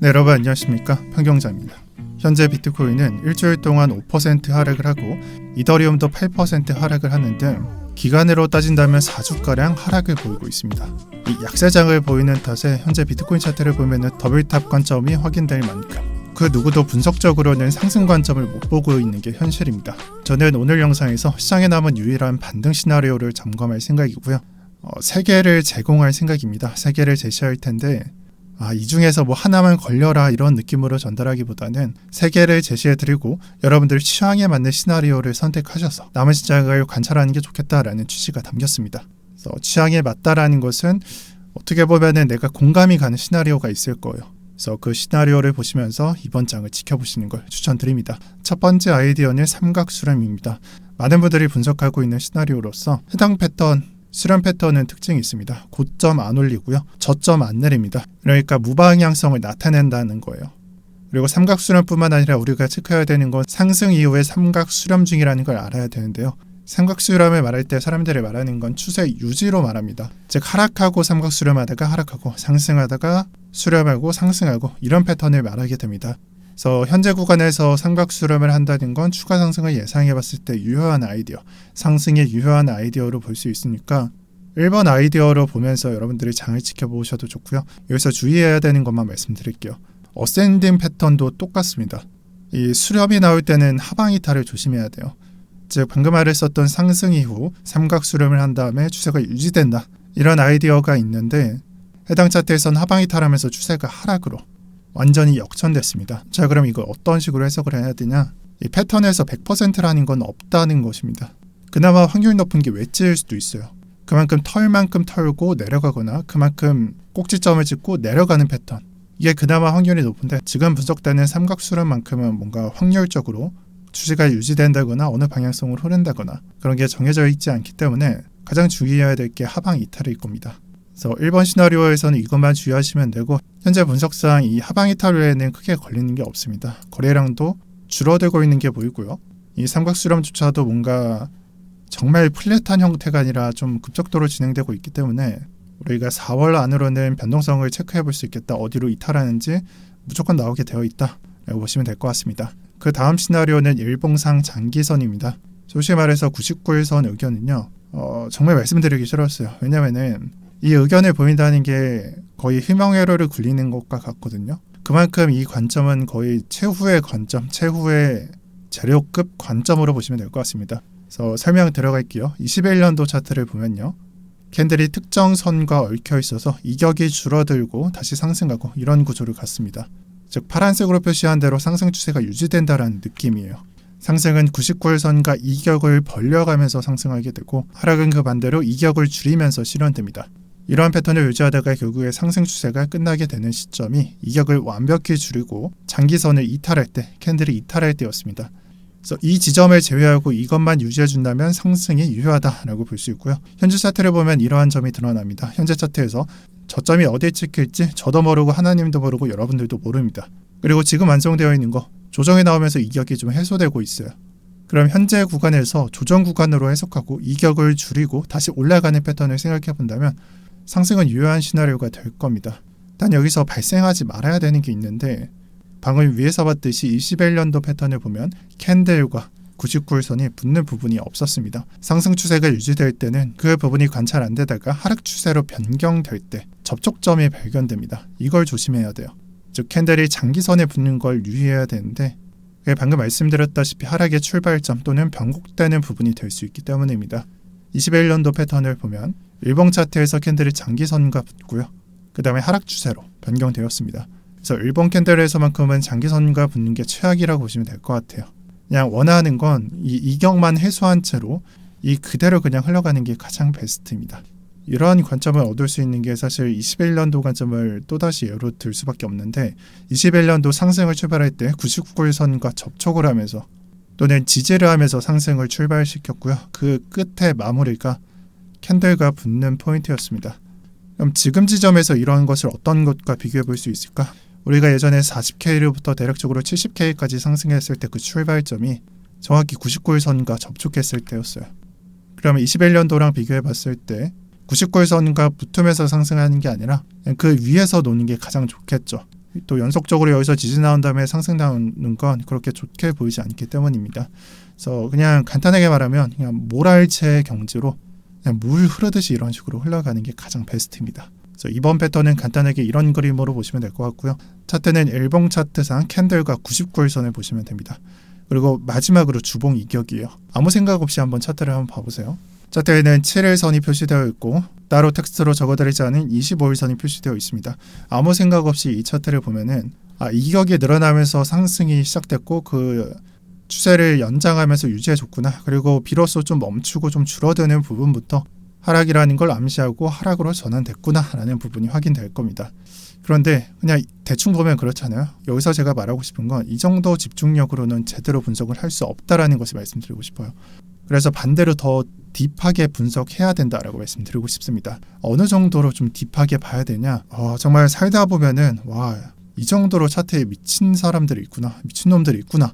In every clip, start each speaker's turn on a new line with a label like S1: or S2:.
S1: 네, 여러분 안녕하십니까?潘경자입니다. 현재 비트코인은 일주일 동안 5% 하락을 하고 이더리움도 8% 하락을 하는 등 기간으로 따진다면 4주가량 하락을 보이고 있습니다. 이 약세장을 보이는 탓에 현재 비트코인 차트를 보면 더블탑 관점이 확인될 만큼 그 누구도 분석적으로는 상승 관점을 못 보고 있는 게 현실입니다. 저는 오늘 영상에서 시장에 남은 유일한 반등 시나리오를 점검할 생각이고요. 3개를 제공할 생각입니다. 3개를 제시할 텐데 이 중에서 하나만 걸려라 이런 느낌으로 전달하기보다는 3개를 제시해드리고 여러분들 취향에 맞는 시나리오를 선택하셔서 남은 시장을 관찰하는 게 좋겠다라는 취지가 담겼습니다. 그래서 취향에 맞다라는 것은 어떻게 보면은 내가 공감이 가는 시나리오가 있을 거예요. 그래서 그 시나리오를 보시면서 이번 장을 지켜보시는 걸 추천드립니다. 첫 번째 아이디어는 삼각수렴입니다. 많은 분들이 분석하고 있는 시나리오로서 해당 패턴 수렴 패턴은 특징이 있습니다. 고점 안 올리고요. 저점 안 내립니다. 그러니까 무방향성을 나타낸다는 거예요. 그리고 삼각수렴뿐만 아니라 우리가 체크해야 되는 건 상승 이후에 삼각수렴 중이라는 걸 알아야 되는데요. 삼각수렴을 말할 때 사람들이 말하는 건 추세 유지로 말합니다. 즉 하락하고 삼각수렴하다가 하락하고 상승하다가 수렴하고 상승하고 이런 패턴을 말하게 됩니다. 그래서 현재 구간에서 삼각수렴을 한다는 건 추가 상승을 예상해봤을 때 유효한 아이디어, 상승의 유효한 아이디어로 볼 수 있으니까 1번 아이디어로 보면서 여러분들이 장을 지켜보셔도 좋고요. 여기서 주의해야 되는 것만 말씀드릴게요. 어센딩 패턴도 똑같습니다. 이 수렴이 나올 때는 하방 이탈을 조심해야 돼요. 즉 방금 말했었던 상승 이후 삼각수렴을 한 다음에 추세가 유지된다. 이런 아이디어가 있는데 해당 차트에서는 하방 이탈하면서 추세가 하락으로 완전히 역전됐습니다. 자, 그럼 이걸 어떤 식으로 해석을 해야 되냐? 이 패턴에서 100%라는 건 없다는 것입니다. 그나마 확률 높은 게 웨지일 수도 있어요. 그만큼 털만큼 털고 내려가거나 그만큼 꼭지점을 찍고 내려가는 패턴. 이게 그나마 확률이 높은데 지금 분석되는 삼각수렴만큼은 뭔가 확률적으로 추세가 유지된다거나 어느 방향성으로 흐른다거나 그런 게 정해져 있지 않기 때문에 가장 주의해야 될 게 하방 이탈일 겁니다. 그래서 1번 시나리오에서는 이것만 주의하시면 되고 현재 분석상 이 하방 이탈 외에는 크게 걸리는 게 없습니다. 거래량도 줄어들고 있는 게 보이고요. 이 삼각수렴조차도 뭔가 정말 플랫한 형태가 아니라 좀 급속도로 진행되고 있기 때문에 우리가 4월 안으로는 변동성을 체크해 볼 수 있겠다. 어디로 이탈하는지 무조건 나오게 되어 있다 라고 보시면 될 것 같습니다. 그 다음 시나리오는 일봉상 장기선입니다. 솔직히 말해서 99일선 의견은요 정말 말씀드리기 싫었어요. 왜냐면은 이 의견을 보인다는 게 거의 희망회로를 굴리는 것과 같거든요. 그만큼 이 관점은 거의 최후의 관점, 최후의 재료급 관점으로 보시면 될 것 같습니다. 그래서 설명 들어갈게요. 21년도 차트를 보면요. 캔들이 특정 선과 얽혀 있어서 이격이 줄어들고 다시 상승하고 이런 구조를 갖습니다. 즉 파란색으로 표시한 대로 상승 추세가 유지된다라는 느낌이에요. 상승은 99일선과 이격을 벌려가면서 상승하게 되고 하락은 그 반대로 이격을 줄이면서 실현됩니다. 이러한 패턴을 유지하다가 결국에 상승 추세가 끝나게 되는 시점이 이격을 완벽히 줄이고 장기선을 이탈할 때, 캔들이 이탈할 때였습니다. 그래서 이 지점을 제외하고 이것만 유지해준다면 상승이 유효하다라고 볼 수 있고요. 현재 차트를 보면 이러한 점이 드러납니다. 현재 차트에서 저점이 어디에 찍힐지 저도 모르고 하나님도 모르고 여러분들도 모릅니다. 그리고 지금 완성되어 있는 거 조정이 나오면서 이격이 좀 해소되고 있어요. 그럼 현재 구간에서 조정 구간으로 해석하고 이격을 줄이고 다시 올라가는 패턴을 생각해 본다면 상승은 유효한 시나리오가 될 겁니다. 단 여기서 발생하지 말아야 되는 게 있는데 방금 위에서 봤듯이 21년도 패턴을 보면 캔들과 99일선이 붙는 부분이 없었습니다. 상승 추세가 유지될 때는 그 부분이 관찰 안 되다가 하락 추세로 변경될 때 접촉점이 발견됩니다. 이걸 조심해야 돼요. 즉 캔들이 장기선에 붙는 걸 유의해야 되는데 방금 말씀드렸다시피 하락의 출발점 또는 변곡되는 부분이 될 수 있기 때문입니다. 21년도 패턴을 보면 일봉 차트에서 캔들이 장기선과 붙고요. 그 다음에 하락 추세로 변경되었습니다. 그래서 일본 캔들에서만큼은 장기선과 붙는 게 최악이라고 보시면 될 것 같아요. 그냥 원하는 건 이 이격만 해소한 채로 이 그대로 그냥 흘러가는 게 가장 베스트입니다. 이러한 관점을 얻을 수 있는 게 사실 21년도 관점을 또다시 예로 들 수밖에 없는데 21년도 상승을 출발할 때 99일선과 접촉을 하면서 또는 지지를 하면서 상승을 출발시켰고요. 그 끝에 마무리가 캔들과 붙는 포인트였습니다. 그럼 지금 지점에서 이러한 것을 어떤 것과 비교해 볼 수 있을까? 우리가 예전에 40K로부터 대략적으로 70K까지 상승했을 때 그 출발점이 정확히 99일선과 접촉했을 때였어요. 그러면 21년도랑 비교해 봤을 때 99일선과 붙으면서 상승하는 게 아니라 그 위에서 노는 게 가장 좋겠죠. 또 연속적으로 여기서 지지 나온 다음에 상승 나오는 건 그렇게 좋게 보이지 않기 때문입니다. 그래서 그냥 간단하게 말하면 그냥 모랄체 경지로 그냥 물 흐르듯이 이런 식으로 흘러가는 게 가장 베스트입니다. 그래서 이번 패턴은 간단하게 이런 그림으로 보시면 될 것 같고요. 차트는 일봉 차트상 캔들과 99일선을 보시면 됩니다. 그리고 마지막으로 주봉 이격이에요. 아무 생각 없이 한번 차트를 한번 봐보세요. 차트에는 7일선이 표시되어 있고 따로 텍스트로 적어드리지 않은 25일선이 표시되어 있습니다. 아무 생각 없이 이 차트를 보면은 이격이 늘어나면서 상승이 시작됐고 그 추세를 연장하면서 유지해줬구나. 그리고 비로소 좀 멈추고 좀 줄어드는 부분부터 하락이라는 걸 암시하고 하락으로 전환됐구나 라는 부분이 확인될 겁니다. 그런데 그냥 대충 보면 그렇잖아요. 여기서 제가 말하고 싶은 건 이 정도 집중력으로는 제대로 분석을 할 수 없다라는 것을 말씀드리고 싶어요. 그래서 반대로 더 딥하게 분석해야 된다라고 말씀드리고 싶습니다. 어느 정도로 좀 딥하게 봐야 되냐? 정말 살다 보면은 이 정도로 차트에 미친 사람들이 있구나, 미친놈들이 있구나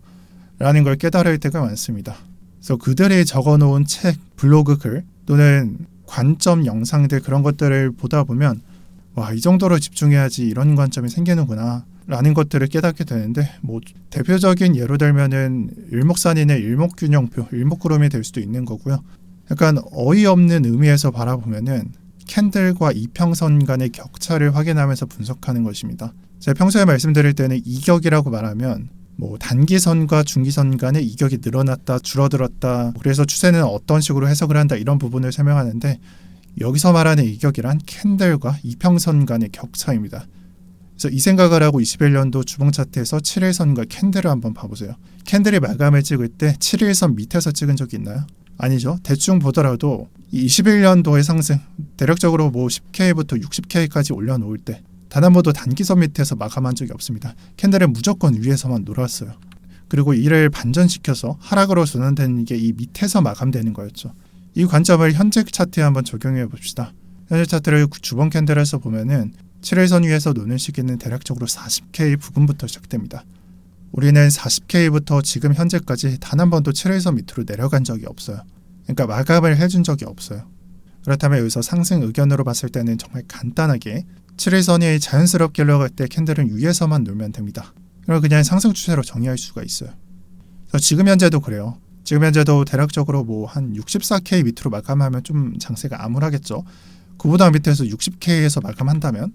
S1: 라는 걸 깨달을 때가 많습니다. 그래서 그들이 적어놓은 책, 블로그 글 또는 관점 영상들 그런 것들을 보다 보면 이 정도로 집중해야지 이런 관점이 생기는구나 라는 것들을 깨닫게 되는데 대표적인 예로 들면은 일목산인의 일목균형표, 일목구름이 될 수도 있는 거고요. 약간 어이없는 의미에서 바라보면은 캔들과 이평선 간의 격차를 확인하면서 분석하는 것입니다. 제가 평소에 말씀드릴 때는 이격이라고 말하면 단기선과 중기선 간의 이격이 늘어났다, 줄어들었다, 그래서 추세는 어떤 식으로 해석을 한다 이런 부분을 설명하는데 여기서 말하는 이격이란 캔들과 이평선 간의 격차입니다. 그래서 이 생각을 하고 21년도 주봉 차트에서 7일선과 캔들을 한번 봐보세요. 캔들이 마감을 찍을 때 7일선 밑에서 찍은 적이 있나요? 아니죠. 대충 보더라도 이 21년도의 상승, 대략적으로 10K부터 60K까지 올려놓을 때 단 한 번도 단기선 밑에서 마감한 적이 없습니다. 캔들은 무조건 위에서만 놀았어요. 그리고 이를 반전시켜서 하락으로 전환되는 게 이 밑에서 마감되는 거였죠. 이 관점을 현재 차트에 한번 적용해 봅시다. 현재 차트를 주봉 캔들에서 보면은 7일선 위에서 노는 시기는 대략적으로 40K 부근부터 시작됩니다. 우리는 40K부터 지금 현재까지 단 한 번도 7일선 밑으로 내려간 적이 없어요. 그러니까 마감을 해준 적이 없어요. 그렇다면 여기서 상승 의견으로 봤을 때는 정말 간단하게 7일선이 자연스럽게 올라갈 때 캔들은 위에서만 놀면 됩니다. 그럼 그냥 상승 추세로 정의할 수가 있어요. 그래서 지금 현재도 그래요. 지금 현재도 대략적으로 한 64K 밑으로 마감하면 좀 장세가 암울하겠죠. 그보다 밑에서 60K에서 마감한다면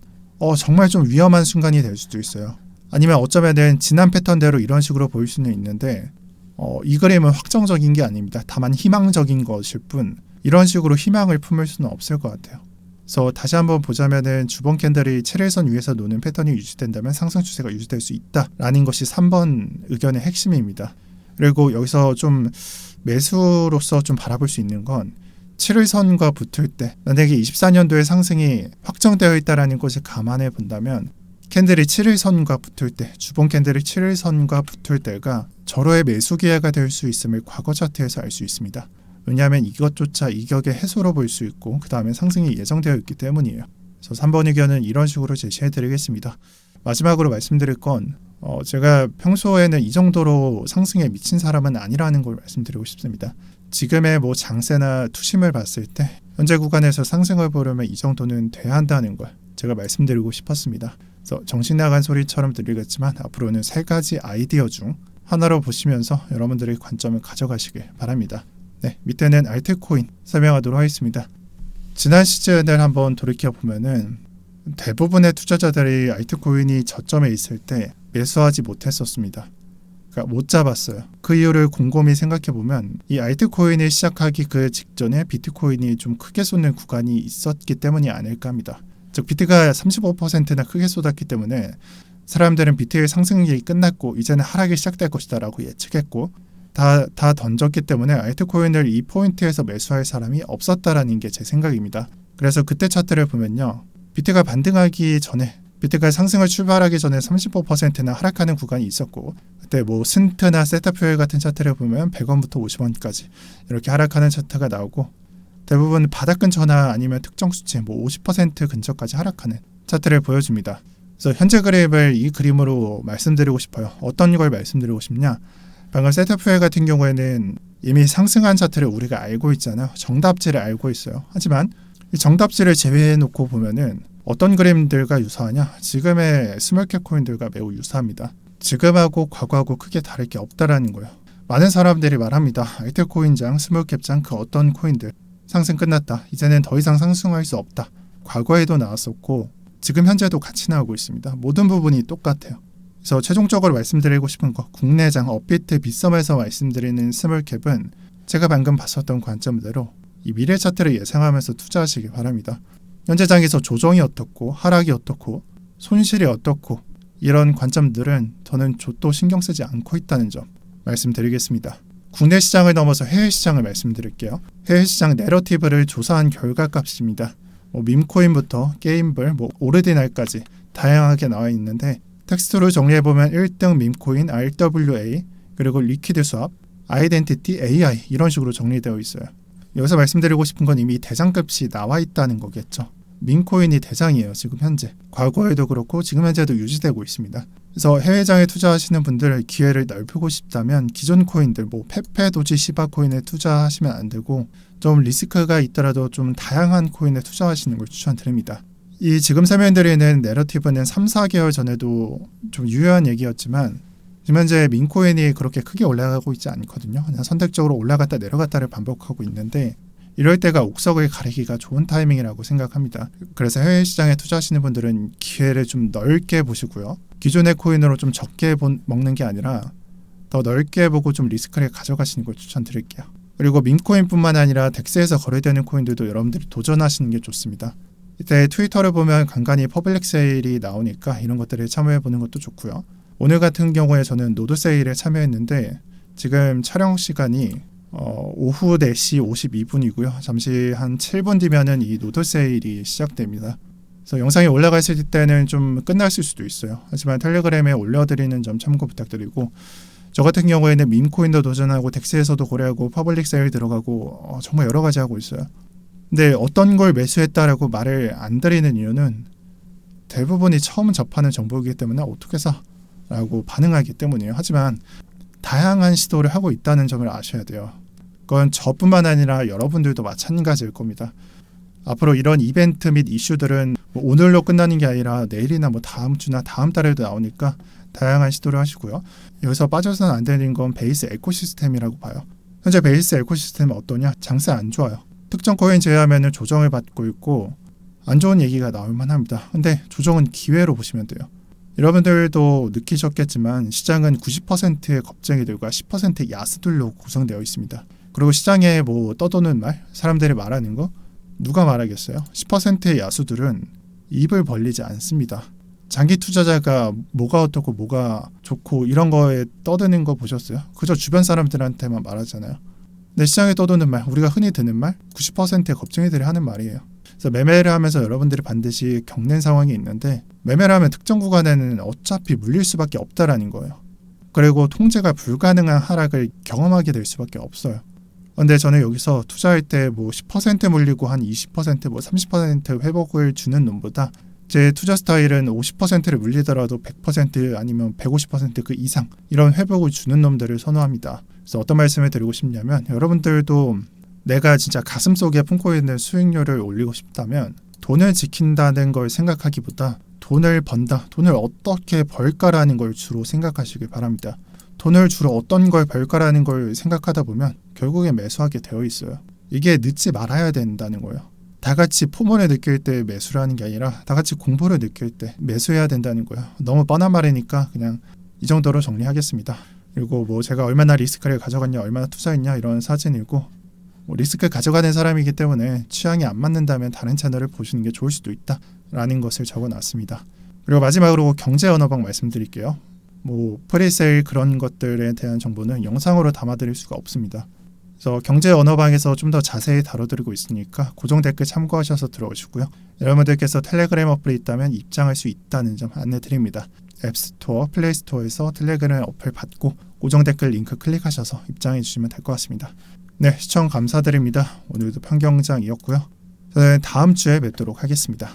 S1: 정말 좀 위험한 순간이 될 수도 있어요. 아니면 어쩌면은 지난 패턴대로 이런 식으로 보일 수는 있는데 이 그림은 확정적인 게 아닙니다. 다만 희망적인 것일 뿐 이런 식으로 희망을 품을 수는 없을 것 같아요. 그래서 다시 한번 보자면은 주봉 캔들이 7일선 위에서 노는 패턴이 유지된다면 상승 추세가 유지될 수 있다라는 것이 3번 의견의 핵심입니다. 그리고 여기서 좀 매수로서 좀 바라볼 수 있는 건 7일선과 붙을 때 만약에 24년도의 상승이 확정되어 있다는 것을 감안해 본다면 캔들이 7일선과 붙을 때, 주봉 캔들이 7일선과 붙을 때가 절호의 매수 기회가 될 수 있음을 과거 차트에서 알 수 있습니다. 왜냐하면 이것조차 이격의 해소로 볼 수 있고 그 다음에 상승이 예정되어 있기 때문이에요. 그래서 3번 의견은 이런 식으로 제시해 드리겠습니다. 마지막으로 말씀드릴 건 제가 평소에는 이 정도로 상승에 미친 사람은 아니라는 걸 말씀드리고 싶습니다. 지금의 장세나 투심을 봤을 때 현재 구간에서 상승을 보려면 이 정도는 돼야 한다는 걸 제가 말씀드리고 싶었습니다. 그래서 정신 나간 소리처럼 들리겠지만 앞으로는 3가지 아이디어 중 하나로 보시면서 여러분들의 관점을 가져가시길 바랍니다. 네, 밑에는 알트코인 설명하도록 하겠습니다. 지난 시즌을 한번 돌이켜보면은 대부분의 투자자들이 알트코인이 저점에 있을 때 매수하지 못했었습니다. 그러니까 못 잡았어요. 그 이유를 곰곰이 생각해보면 이 알트코인을 시작하기 그 직전에 비트코인이 좀 크게 쏟는 구간이 있었기 때문이 아닐까 합니다. 즉 비트가 35%나 크게 쏟았기 때문에 사람들은 비트의 상승이 끝났고 이제는 하락이 시작될 것이다 라고 예측했고 다 던졌기 때문에 알트코인을 이 포인트에서 매수할 사람이 없었다라는 게 제 생각입니다. 그래서 그때 차트를 보면요. 비트가 반등하기 전에 비트가 상승을 출발하기 전에 35%나 하락하는 구간이 있었고 그때 스ን트나 세타표일 같은 차트를 보면 100원부터 50원까지 이렇게 하락하는 차트가 나오고 대부분 바닥 근처나 아니면 특정 수치 50% 근처까지 하락하는 차트를 보여줍니다. 그래서 현재 그래프를 이 그림으로 말씀드리고 싶어요. 어떤 걸 말씀드리고 싶냐? 방금 세타표일 같은 경우에는 이미 상승한 차트를 우리가 알고 있잖아요. 정답지를 알고 있어요. 하지만 이 정답지를 제외해 놓고 보면은 어떤 그림들과 유사하냐? 지금의 스몰캡 코인들과 매우 유사합니다. 지금하고 과거하고 크게 다를 게 없다라는 거예요. 많은 사람들이 말합니다. 알트코인장, 스몰캡장 그 어떤 코인들 상승 끝났다. 이제는 더 이상 상승할 수 없다. 과거에도 나왔었고 지금 현재도 같이 나오고 있습니다. 모든 부분이 똑같아요. 그래서 최종적으로 말씀드리고 싶은 거, 국내장 업비트 빗썸에서 말씀드리는 스몰캡은 제가 방금 봤었던 관점대로 이 미래 차트를 예상하면서 투자하시기 바랍니다. 현재장에서 조정이 어떻고 하락이 어떻고 손실이 어떻고 이런 관점들은 저는 좆도 신경 쓰지 않고 있다는 점 말씀드리겠습니다. 국내 시장을 넘어서 해외 시장을 말씀드릴게요. 해외 시장 내러티브를 조사한 결과값입니다. 밈코인부터 게임블, 오르디날까지 다양하게 나와 있는데 텍스트로 정리해보면 1등 밈코인 RWA, 그리고 리퀴드 수합, 아이덴티티 AI 이런 식으로 정리되어 있어요. 여기서 말씀드리고 싶은 건 이미 대장급이 나와 있다는 거겠죠. 밈코인이 대장이에요. 지금 현재. 과거에도 그렇고 지금 현재도 유지되고 있습니다. 그래서 해외장에 투자하시는 분들 기회를 넓히고 싶다면 기존 코인들 페페, 도지, 시바 코인에 투자하시면 안 되고 좀 리스크가 있더라도 좀 다양한 코인에 투자하시는 걸 추천드립니다. 이 지금 설명드리는 내러티브는 3, 4개월 전에도 좀 유효한 얘기였지만 지금 현재 민코인이 그렇게 크게 올라가고 있지 않거든요. 그냥 선택적으로 올라갔다 내려갔다를 반복하고 있는데 이럴 때가 옥석을 가리기가 좋은 타이밍이라고 생각합니다. 그래서 해외 시장에 투자하시는 분들은 기회를 좀 넓게 보시고요. 기존의 코인으로 좀 적게 먹는 게 아니라 더 넓게 보고 좀 리스크를 가져가시는 걸 추천드릴게요. 그리고 밈코인뿐만 아니라 덱스에서 거래되는 코인들도 여러분들이 도전하시는 게 좋습니다. 이때 트위터를 보면 간간히 퍼블릭 세일이 나오니까 이런 것들을 참여해보는 것도 좋고요. 오늘 같은 경우에 저는 노드 세일에 참여했는데 지금 촬영 시간이 오후 4시 52분이고요. 잠시 한 7분 뒤면은 이 노드 세일이 시작됩니다. 그래서 영상이 올라갔을 때는 좀 끝났을 수도 있어요. 하지만 텔레그램에 올려드리는 점 참고 부탁드리고 저 같은 경우에는 밈코인도 도전하고 덱스에서도 거래하고 퍼블릭 세일 들어가고 정말 여러 가지 하고 있어요. 근데 어떤 걸 매수했다라고 말을 안 드리는 이유는 대부분이 처음 접하는 정보이기 때문에 어떻게 사? 라고 반응하기 때문이에요. 하지만 다양한 시도를 하고 있다는 점을 아셔야 돼요. 그건 저뿐만 아니라 여러분들도 마찬가지일 겁니다. 앞으로 이런 이벤트 및 이슈들은 오늘로 끝나는 게 아니라 내일이나 다음 주나 다음 달에도 나오니까 다양한 시도를 하시고요. 여기서 빠져서는 안 되는 건 베이스 에코시스템이라고 봐요. 현재 베이스 에코시스템은 어떠냐? 장세 안 좋아요. 특정 코인 제외하면 조정을 받고 있고 안 좋은 얘기가 나올 만합니다. 근데 조정은 기회로 보시면 돼요. 여러분들도 느끼셨겠지만 시장은 90%의 겁쟁이들과 10%의 야수들로 구성되어 있습니다. 그리고 시장에 떠도는 말, 사람들이 말하는 거 누가 말하겠어요? 10%의 야수들은 입을 벌리지 않습니다. 장기 투자자가 뭐가 어떻고 뭐가 좋고 이런 거에 떠드는 거 보셨어요? 그저 주변 사람들한테만 말하잖아요. 근데 시장에 떠도는 말, 우리가 흔히 듣는 말 90%의 겁쟁이들이 하는 말이에요. 그래서 매매를 하면서 여러분들이 반드시 겪는 상황이 있는데 매매를 하면 특정 구간에는 어차피 물릴 수밖에 없다라는 거예요. 그리고 통제가 불가능한 하락을 경험하게 될 수밖에 없어요. 근데 저는 여기서 투자할 때 10% 물리고 한 20% 30% 회복을 주는 놈보다 제 투자 스타일은 50%를 물리더라도 100% 아니면 150% 그 이상 이런 회복을 주는 놈들을 선호합니다. 그래서 어떤 말씀을 드리고 싶냐면 여러분들도 내가 진짜 가슴속에 품고 있는 수익률을 올리고 싶다면 돈을 지킨다는 걸 생각하기보다 돈을 번다, 돈을 어떻게 벌까라는 걸 주로 생각하시길 바랍니다. 돈을 주로 어떤 걸 벌까라는 걸 생각하다 보면 결국에 매수하게 되어 있어요. 이게 늦지 말아야 된다는 거예요. 다 같이 포문을 느낄 때 매수를 하는 게 아니라 다 같이 공부를 느낄 때 매수해야 된다는 거예요. 너무 뻔한 말이니까 그냥 이 정도로 정리하겠습니다. 그리고 제가 얼마나 리스크를 가져갔냐, 얼마나 투자했냐 이런 사진이고 리스크 가져가는 사람이기 때문에 취향이 안 맞는다면 다른 채널을 보시는 게 좋을 수도 있다라는 것을 적어놨습니다. 그리고 마지막으로 경제 언어방 말씀드릴게요. 프리세일 그런 것들에 대한 정보는 영상으로 담아드릴 수가 없습니다. 그래서 경제 언어방에서 좀 더 자세히 다뤄드리고 있으니까 고정 댓글 참고하셔서 들어오시고요. 여러분들께서 텔레그램 어플이 있다면 입장할 수 있다는 점 안내드립니다. 앱스토어, 플레이스토어에서 텔레그램 어플 받고 고정 댓글 링크 클릭하셔서 입장해 주시면 될 것 같습니다. 네, 시청 감사드립니다. 오늘도 편경장이었고요. 저는 다음 주에 뵙도록 하겠습니다.